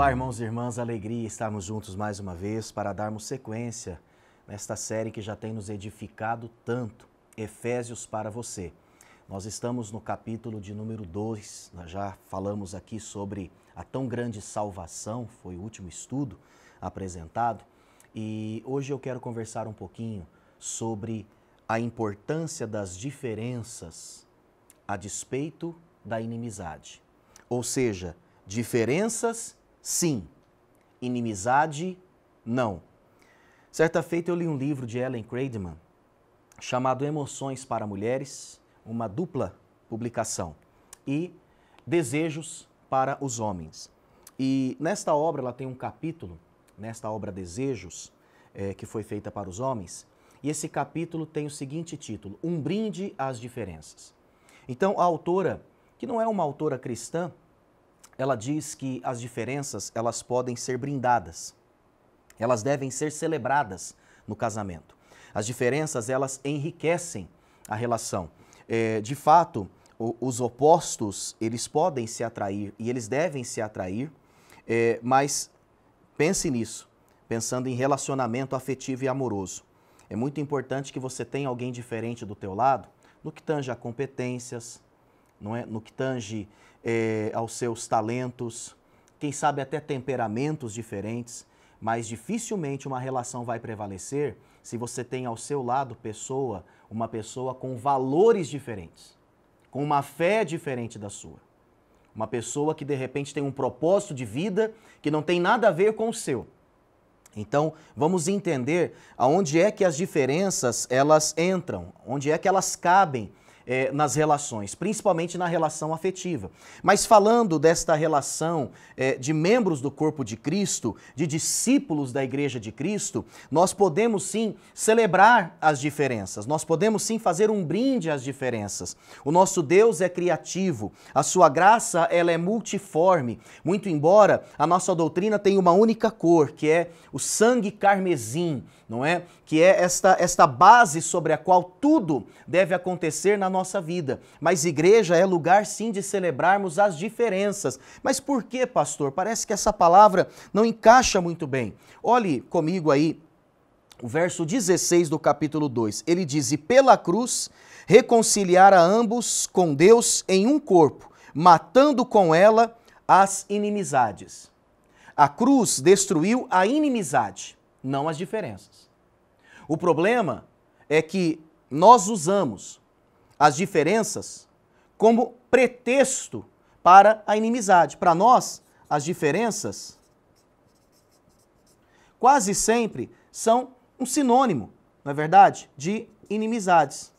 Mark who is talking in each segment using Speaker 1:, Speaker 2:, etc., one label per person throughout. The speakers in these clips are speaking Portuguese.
Speaker 1: Olá, irmãos e irmãs, alegria estarmos juntos mais uma vez para darmos sequência nesta série que já tem nos edificado tanto, Efésios para você. Nós estamos no capítulo de número 2, nós já falamos aqui sobre a tão grande salvação, foi o último estudo apresentado, e hoje eu quero conversar um pouquinho sobre a importância das diferenças a despeito da inimizade. Ou seja, diferenças, sim. Inimizade, não. Certa feita eu li um livro de Ellen Craigman chamado Emoções para Mulheres, uma dupla publicação, e Desejos para os Homens. E nesta obra ela tem um capítulo, nesta obra Desejos, que foi feita para os homens, e esse capítulo tem o seguinte título: Um brinde às diferenças. Então a autora, que não é uma autora cristã, ela diz que as diferenças, elas podem ser brindadas. Elas devem ser celebradas no casamento. As diferenças, elas enriquecem a relação. De fato, os opostos, eles podem se atrair e eles devem se atrair, mas pense nisso, pensando em relacionamento afetivo e amoroso. É muito importante que você tenha alguém diferente do teu lado, no que tange a competências, não é? No que tange aos seus talentos, quem sabe até temperamentos diferentes, mas dificilmente uma relação vai prevalecer se você tem ao seu lado uma pessoa com valores diferentes, com uma fé diferente da sua. Uma pessoa que de repente tem um propósito de vida que não tem nada a ver com o seu. Então, vamos entender aonde é que as diferenças elas entram, onde é que elas cabem nas relações, principalmente na relação afetiva. Mas falando desta relação de membros do corpo de Cristo, de discípulos da Igreja de Cristo, nós podemos sim celebrar as diferenças, nós podemos sim fazer um brinde às diferenças. O nosso Deus é criativo, a sua graça ela é multiforme, muito embora a nossa doutrina tenha uma única cor, que é o sangue carmesim, não é? Que é esta base sobre a qual tudo deve acontecer na nossa vida. Mas igreja é lugar sim de celebrarmos as diferenças. Mas por que, pastor? Parece que essa palavra não encaixa muito bem. Olhe comigo aí o verso 16 do capítulo 2. Ele diz: E pela cruz reconciliar a ambos com Deus em um corpo, matando com ela as inimizades. A cruz destruiu a inimizade, não as diferenças. O problema é que nós usamos as diferenças como pretexto para a inimizade. Para nós, as diferenças quase sempre são um sinônimo, não é verdade, de inimizades.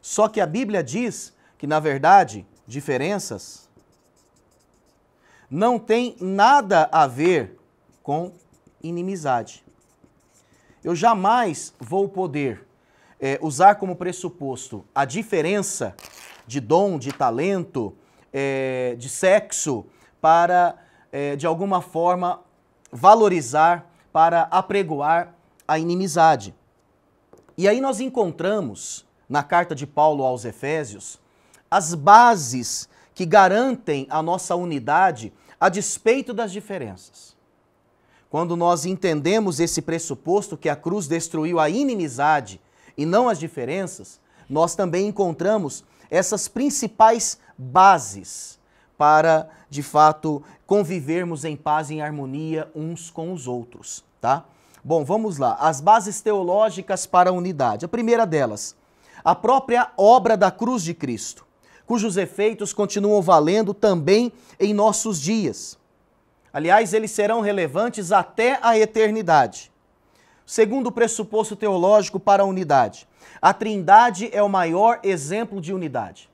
Speaker 1: Só que a Bíblia diz que, na verdade, diferenças não tem nada a ver com inimizade. Eu jamais vou poder usar como pressuposto a diferença de dom, de talento, de sexo, para, de alguma forma, valorizar, para apregoar a inimizade. E aí nós encontramos, na carta de Paulo aos Efésios, as bases que garantem a nossa unidade a despeito das diferenças. Quando nós entendemos esse pressuposto que a cruz destruiu a inimizade e não as diferenças, nós também encontramos essas principais bases para, de fato, convivermos em paz e em harmonia uns com os outros, tá? Bom, vamos lá. As bases teológicas para a unidade. A primeira delas, a própria obra da cruz de Cristo, cujos efeitos continuam valendo também em nossos dias. Aliás, eles serão relevantes até a eternidade. Segundo o pressuposto teológico para a unidade, a Trindade é o maior exemplo de unidade.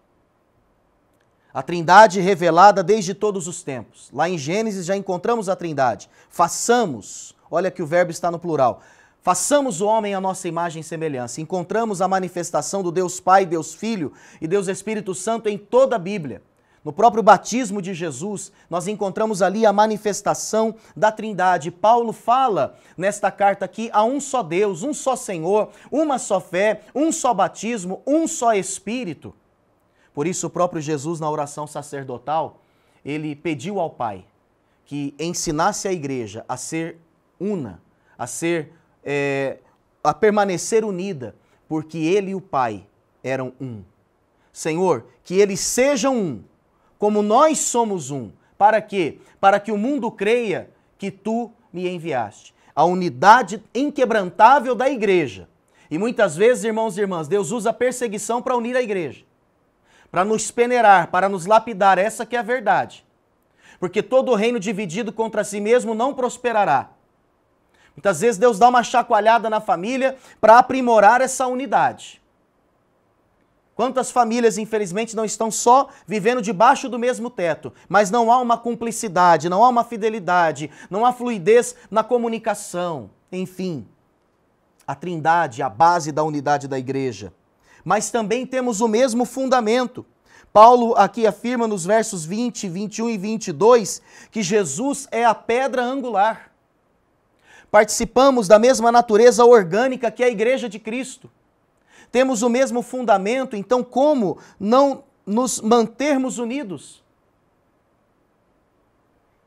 Speaker 1: A Trindade revelada desde todos os tempos. Lá em Gênesis já encontramos a Trindade. Façamos, olha que o verbo está no plural, façamos o homem à nossa imagem e semelhança. Encontramos a manifestação do Deus Pai, Deus Filho e Deus Espírito Santo em toda a Bíblia. No próprio batismo de Jesus, nós encontramos ali a manifestação da Trindade. Paulo fala nesta carta aqui a um só Deus, um só Senhor, uma só fé, um só batismo, um só Espírito. Por isso o próprio Jesus, na oração sacerdotal, ele pediu ao Pai que ensinasse a igreja a ser una, a permanecer unida, porque ele e o Pai eram um. Senhor, que eles sejam um, como nós somos um. Para quê? Para que o mundo creia que tu me enviaste. A unidade inquebrantável da igreja. E muitas vezes, irmãos e irmãs, Deus usa a perseguição para unir a igreja, para nos peneirar, para nos lapidar. Essa que é a verdade. Porque todo reino dividido contra si mesmo não prosperará. Muitas vezes Deus dá uma chacoalhada na família para aprimorar essa unidade. Quantas famílias, infelizmente, não estão só vivendo debaixo do mesmo teto, mas não há uma cumplicidade, não há uma fidelidade, não há fluidez na comunicação. Enfim, a trindade, a base da unidade da igreja. Mas também temos o mesmo fundamento. Paulo aqui afirma nos versos 20, 21 e 22 que Jesus é a pedra angular. Participamos da mesma natureza orgânica que a igreja de Cristo. Temos o mesmo fundamento, então como não nos mantermos unidos?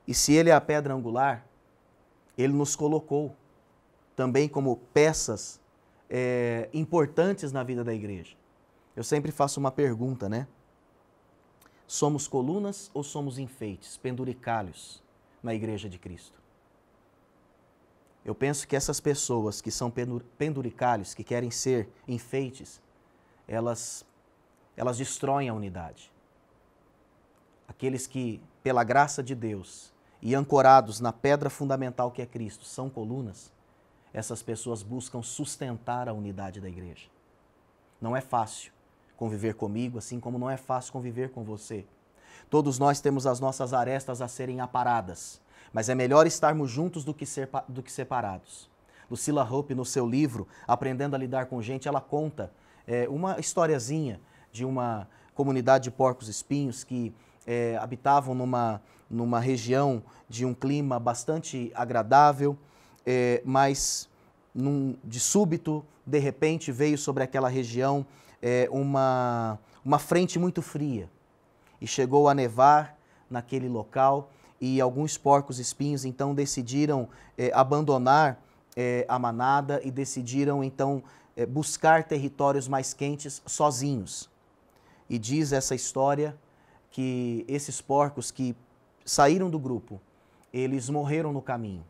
Speaker 1: E se ele é a pedra angular, ele nos colocou também como peças importantes na vida da igreja. Eu sempre faço uma pergunta, né? Somos colunas ou somos enfeites, penduricalhos na igreja de Cristo? Eu penso que essas pessoas que são penduricalhos, que querem ser enfeites, elas destroem a unidade. Aqueles que, pela graça de Deus e ancorados na pedra fundamental que é Cristo, são colunas, essas pessoas buscam sustentar a unidade da igreja. Não é fácil conviver comigo, assim como não é fácil conviver com você. Todos nós temos as nossas arestas a serem aparadas, mas é melhor estarmos juntos do que separados. Lucila Hope, no seu livro, Aprendendo a Lidar com Gente, ela conta uma historiazinha de uma comunidade de porcos-espinhos que habitavam numa região de um clima bastante agradável, mas de súbito, de repente, veio sobre aquela região uma frente muito fria e chegou a nevar naquele local e alguns porcos-espinhos então decidiram abandonar a manada e decidiram então buscar territórios mais quentes sozinhos. E diz essa história que esses porcos que saíram do grupo, eles morreram no caminho.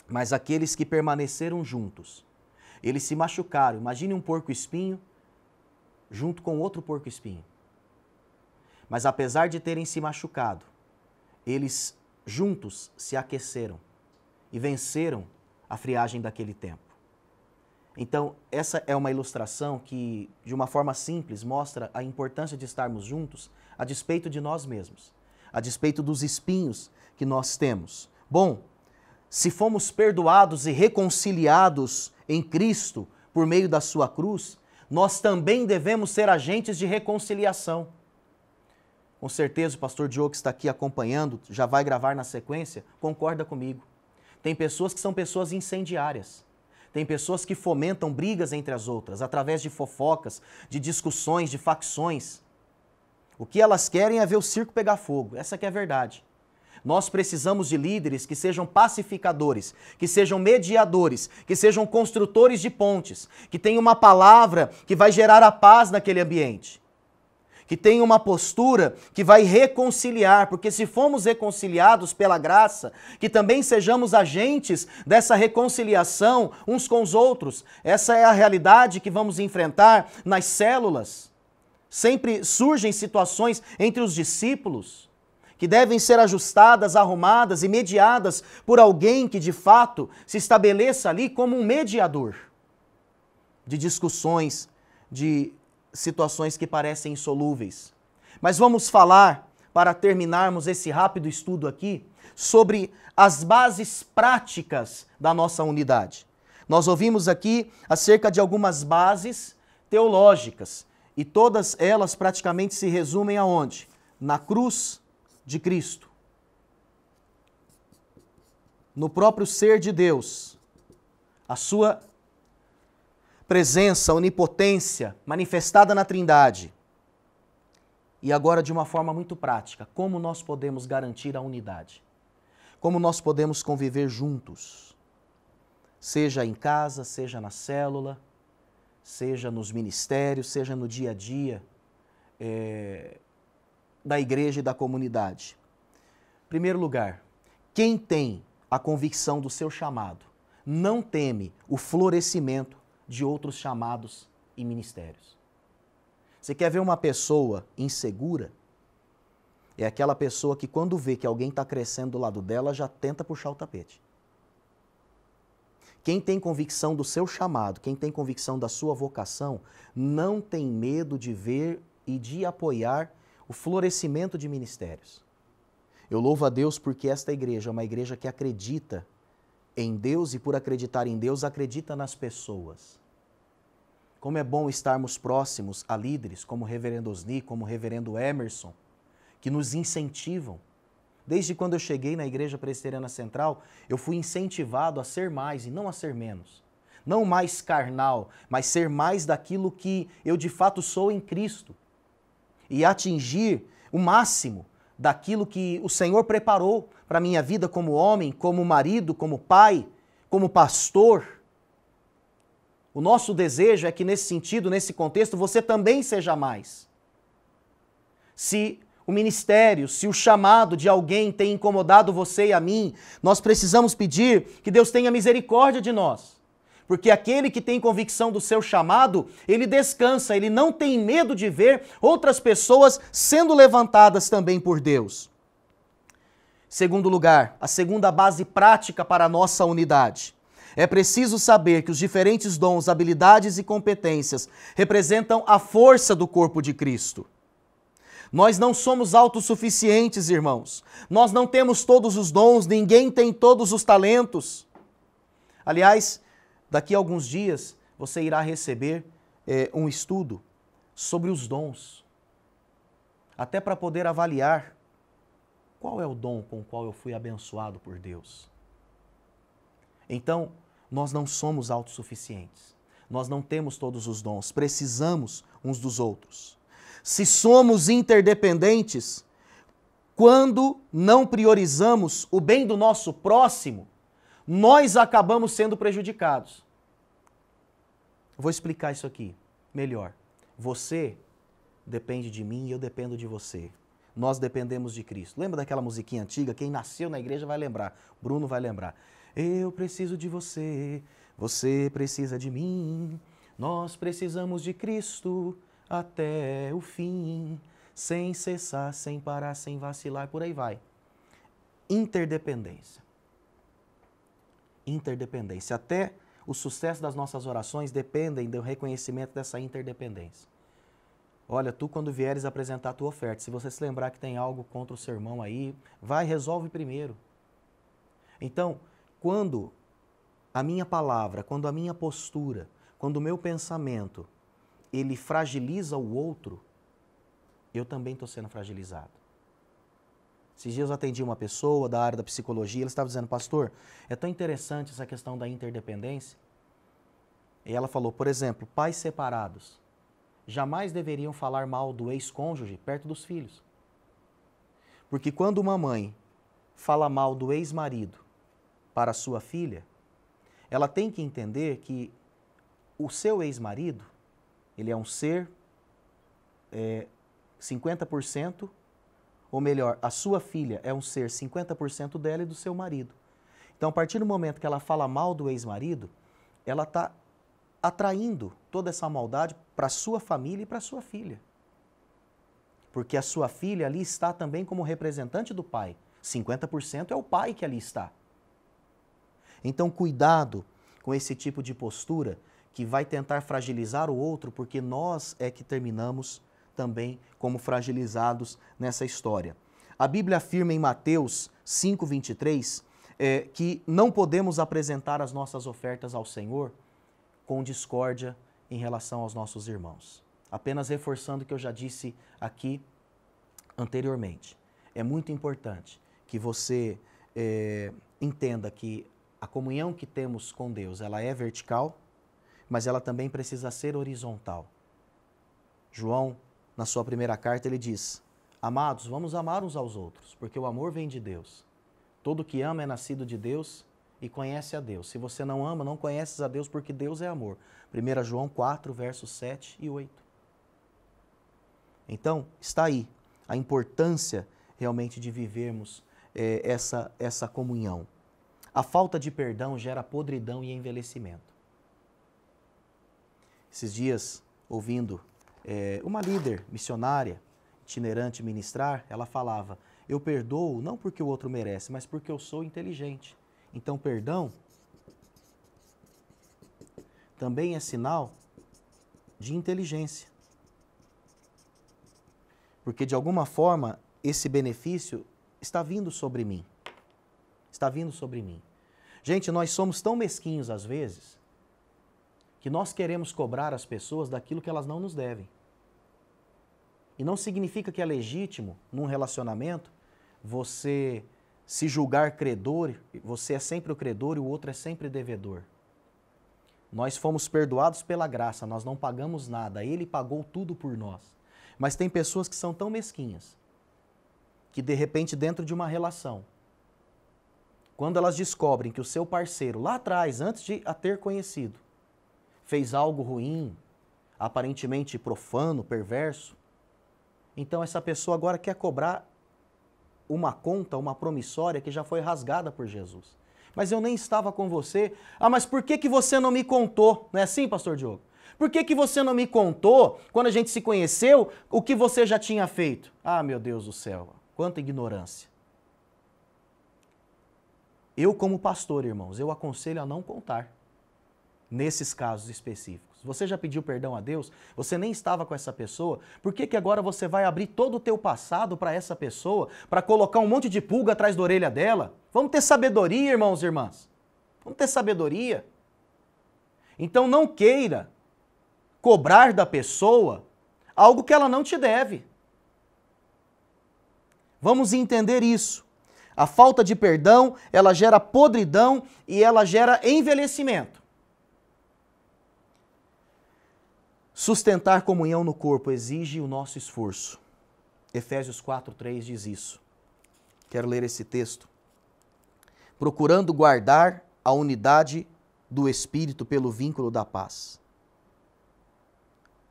Speaker 1: Mas aqueles que permaneceram juntos, eles se machucaram. Imagine um porco-espinho junto com outro porco-espinho. Mas apesar de terem se machucado, eles juntos se aqueceram e venceram a friagem daquele tempo. Então, essa é uma ilustração que, de uma forma simples, mostra a importância de estarmos juntos a despeito de nós mesmos, a despeito dos espinhos que nós temos. Bom, se fomos perdoados e reconciliados em Cristo por meio da sua cruz, nós também devemos ser agentes de reconciliação. Com certeza o pastor Diogo que está aqui acompanhando, já vai gravar na sequência, concorda comigo. Tem pessoas que são pessoas incendiárias. Tem pessoas que fomentam brigas entre as outras, através de fofocas, de discussões, de facções. O que elas querem é ver o circo pegar fogo, essa que é a verdade. Nós precisamos de líderes que sejam pacificadores, que sejam mediadores, que sejam construtores de pontes, que tenham uma palavra que vai gerar a paz naquele ambiente, que tenham uma postura que vai reconciliar, porque se fomos reconciliados pela graça, que também sejamos agentes dessa reconciliação uns com os outros. Essa é a realidade que vamos enfrentar nas células. Sempre surgem situações entre os discípulos que devem ser ajustadas, arrumadas e mediadas por alguém que, de fato, se estabeleça ali como um mediador de discussões, de situações que parecem insolúveis. Mas vamos falar, para terminarmos esse rápido estudo aqui, sobre as bases práticas da nossa unidade. Nós ouvimos aqui acerca de algumas bases teológicas, e todas elas praticamente se resumem aonde? Na cruz de Cristo, no próprio ser de Deus, a sua presença, onipotência manifestada na Trindade. E agora de uma forma muito prática, como nós podemos garantir a unidade? como nós podemos conviver juntos, seja em casa, seja na célula, seja nos ministérios, seja no dia a dia da igreja e da comunidade. Em primeiro lugar, quem tem a convicção do seu chamado não teme o florescimento de outros chamados e ministérios. Você quer ver uma pessoa insegura? É aquela pessoa que quando vê que alguém está crescendo do lado dela, já tenta puxar o tapete. Quem tem convicção do seu chamado, quem tem convicção da sua vocação, não tem medo de ver e de apoiar o florescimento de ministérios. Eu louvo a Deus porque esta igreja é uma igreja que acredita em Deus e por acreditar em Deus, acredita nas pessoas. Como é bom estarmos próximos a líderes como o reverendo Osni, como o reverendo Emerson, que nos incentivam. Desde quando eu cheguei na Igreja Presbiteriana Central, eu fui incentivado a ser mais e não a ser menos. Não mais carnal, mas ser mais daquilo que eu de fato sou em Cristo. E atingir o máximo daquilo que o Senhor preparou para a minha vida como homem, como marido, como pai, como pastor. O nosso desejo é que nesse sentido, nesse contexto, você também seja mais. Se o ministério, se o chamado de alguém tem incomodado você e a mim, nós precisamos pedir que Deus tenha misericórdia de nós. Porque aquele que tem convicção do seu chamado, ele descansa, ele não tem medo de ver outras pessoas sendo levantadas também por Deus. Segundo lugar, a segunda base prática para a nossa unidade. É preciso saber que os diferentes dons, habilidades e competências representam a força do corpo de Cristo. Nós não somos autossuficientes, irmãos. Nós não temos todos os dons, ninguém tem todos os talentos. Aliás, daqui a alguns dias você irá receber um estudo sobre os dons, até para poder avaliar qual é o dom com o qual eu fui abençoado por Deus. Então, nós não somos autossuficientes. Nós não temos todos os dons, precisamos uns dos outros. Se somos interdependentes, quando não priorizamos o bem do nosso próximo, nós acabamos sendo prejudicados. Vou explicar isso aqui melhor. Você depende de mim e eu dependo de você. Nós dependemos de Cristo. Lembra daquela musiquinha antiga? Quem nasceu na igreja vai lembrar. Bruno vai lembrar. Eu preciso de você, você precisa de mim. Nós precisamos de Cristo até o fim, sem cessar, sem parar, sem vacilar, por aí vai. Interdependência. Interdependência. Até o sucesso das nossas orações dependem do reconhecimento dessa interdependência. Olha, tu quando vieres apresentar a tua oferta, se você se lembrar que tem algo contra o seu irmão aí, vai, resolve primeiro. Então, quando a minha palavra, quando a minha postura, quando o meu pensamento, ele fragiliza o outro, eu também estou sendo fragilizado. Esses dias eu atendi uma pessoa da área da psicologia, ela estava dizendo, pastor, é tão interessante essa questão da interdependência. E ela falou, por exemplo, pais separados jamais deveriam falar mal do ex-cônjuge perto dos filhos. Porque quando uma mãe fala mal do ex-marido para a sua filha, ela tem que entender que o seu ex-marido, ele é um ser 50%, ou melhor, a sua filha é um ser 50% dela e do seu marido. Então, a partir do momento que ela fala mal do ex-marido, ela está atraindo toda essa maldade para a sua família e para a sua filha. Porque a sua filha ali está também como representante do pai. 50% é o pai que ali está. Então, cuidado com esse tipo de postura que vai tentar fragilizar o outro, porque nós é que terminamos também como fragilizados nessa história. A Bíblia afirma em Mateus 5:23 que não podemos apresentar as nossas ofertas ao Senhor com discórdia em relação aos nossos irmãos. Apenas reforçando o que eu já disse aqui anteriormente. É muito importante que você entenda que a comunhão que temos com Deus, ela é vertical, mas ela também precisa ser horizontal. João, na sua primeira carta, ele diz, amados, vamos amar uns aos outros, porque o amor vem de Deus. Todo que ama é nascido de Deus e conhece a Deus. Se você não ama, não conheces a Deus, porque Deus é amor. 1 João 4, versos 7 e 8. Então, está aí a importância realmente de vivermos essa comunhão. A falta de perdão gera podridão e envelhecimento. Esses dias, ouvindo uma líder missionária, itinerante, ministrar, ela falava: eu perdoo não porque o outro merece, mas porque eu sou inteligente. Então, perdão também é sinal de inteligência. Porque, de alguma forma, esse benefício está vindo sobre mim. Está vindo sobre mim. Gente, nós somos tão mesquinhos às vezes que nós queremos cobrar as pessoas daquilo que elas não nos devem. E não significa que é legítimo, num relacionamento, você se julgar credor, você é sempre o credor e o outro é sempre devedor. Nós fomos perdoados pela graça, nós não pagamos nada, Ele pagou tudo por nós. Mas tem pessoas que são tão mesquinhas, que de repente dentro de uma relação, quando elas descobrem que o seu parceiro, lá atrás, antes de a ter conhecido, fez algo ruim, aparentemente profano, perverso, então essa pessoa agora quer cobrar uma conta, uma promissória que já foi rasgada por Jesus. Mas eu nem estava com você. Ah, mas por que você não me contou? Não é assim, pastor Diogo? Por que você não me contou, quando a gente se conheceu, o que você já tinha feito? Ah, meu Deus do céu, quanta ignorância. Eu, como pastor, irmãos, eu aconselho a não contar nesses casos específicos. Você já pediu perdão a Deus? Você nem estava com essa pessoa? Por que agora você vai abrir todo o teu passado para essa pessoa, para colocar um monte de pulga atrás da orelha dela? Vamos ter sabedoria, irmãos e irmãs. Vamos ter sabedoria. Então não queira cobrar da pessoa algo que ela não te deve. Vamos entender isso. A falta de perdão, ela gera podridão e ela gera envelhecimento. Sustentar comunhão no corpo exige o nosso esforço. Efésios 4:3 diz isso. Quero ler esse texto. Procurando guardar a unidade do Espírito pelo vínculo da paz.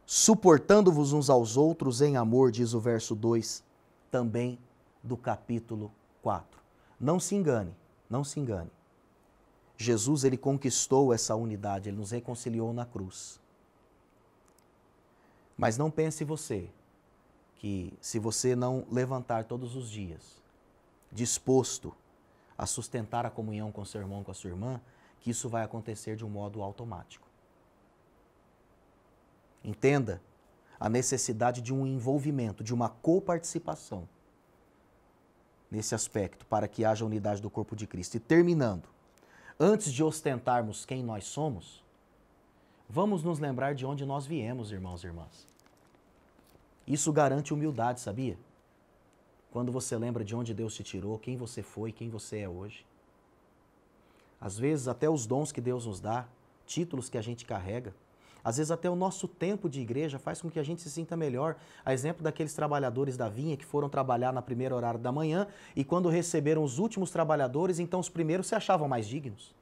Speaker 1: Suportando-vos uns aos outros em amor, diz o verso 2, também do capítulo 4. Não se engane, não se engane. Jesus, ele conquistou essa unidade, ele nos reconciliou na cruz. Mas não pense você que se você não levantar todos os dias, disposto a sustentar a comunhão com seu irmão, com a sua irmã, que isso vai acontecer de um modo automático. Entenda a necessidade de um envolvimento, de uma coparticipação nesse aspecto, para que haja unidade do corpo de Cristo. E terminando, antes de ostentarmos quem nós somos, vamos nos lembrar de onde nós viemos, irmãos e irmãs. Isso garante humildade, sabia? Quando você lembra de onde Deus te tirou, quem você foi, quem você é hoje. Às vezes até os dons que Deus nos dá, títulos que a gente carrega, às vezes até o nosso tempo de igreja faz com que a gente se sinta melhor. A exemplo daqueles trabalhadores da vinha que foram trabalhar na primeira horário da manhã e quando receberam os últimos trabalhadores, então os primeiros se achavam mais dignos.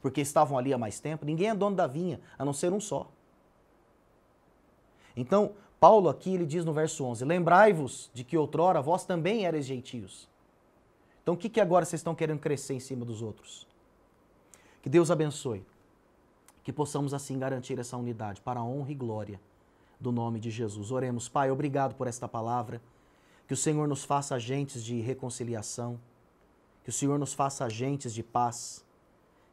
Speaker 1: Porque estavam ali há mais tempo. Ninguém é dono da vinha, a não ser um só. Então, Paulo aqui, ele diz no verso 11, lembrai-vos de que outrora vós também erais gentios. Então, o que agora vocês estão querendo crescer em cima dos outros? Que Deus abençoe. Que possamos assim garantir essa unidade para a honra e glória do nome de Jesus. Oremos. Pai, obrigado por esta palavra. Que o Senhor nos faça agentes de reconciliação. Que o Senhor nos faça agentes de paz.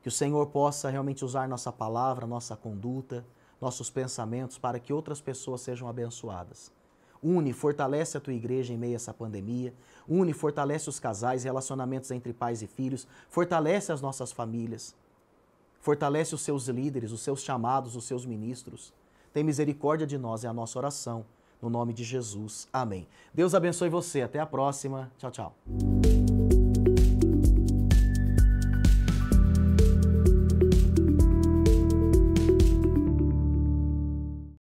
Speaker 1: Que o Senhor possa realmente usar nossa palavra, nossa conduta, nossos pensamentos para que outras pessoas sejam abençoadas. Une, fortalece a tua igreja em meio a essa pandemia. Une, fortalece os casais, relacionamentos entre pais e filhos. Fortalece as nossas famílias. Fortalece os seus líderes, os seus chamados, os seus ministros. Tem misericórdia de nós, é a nossa oração. No nome de Jesus. Amém. Deus abençoe você. Até a próxima. Tchau, tchau.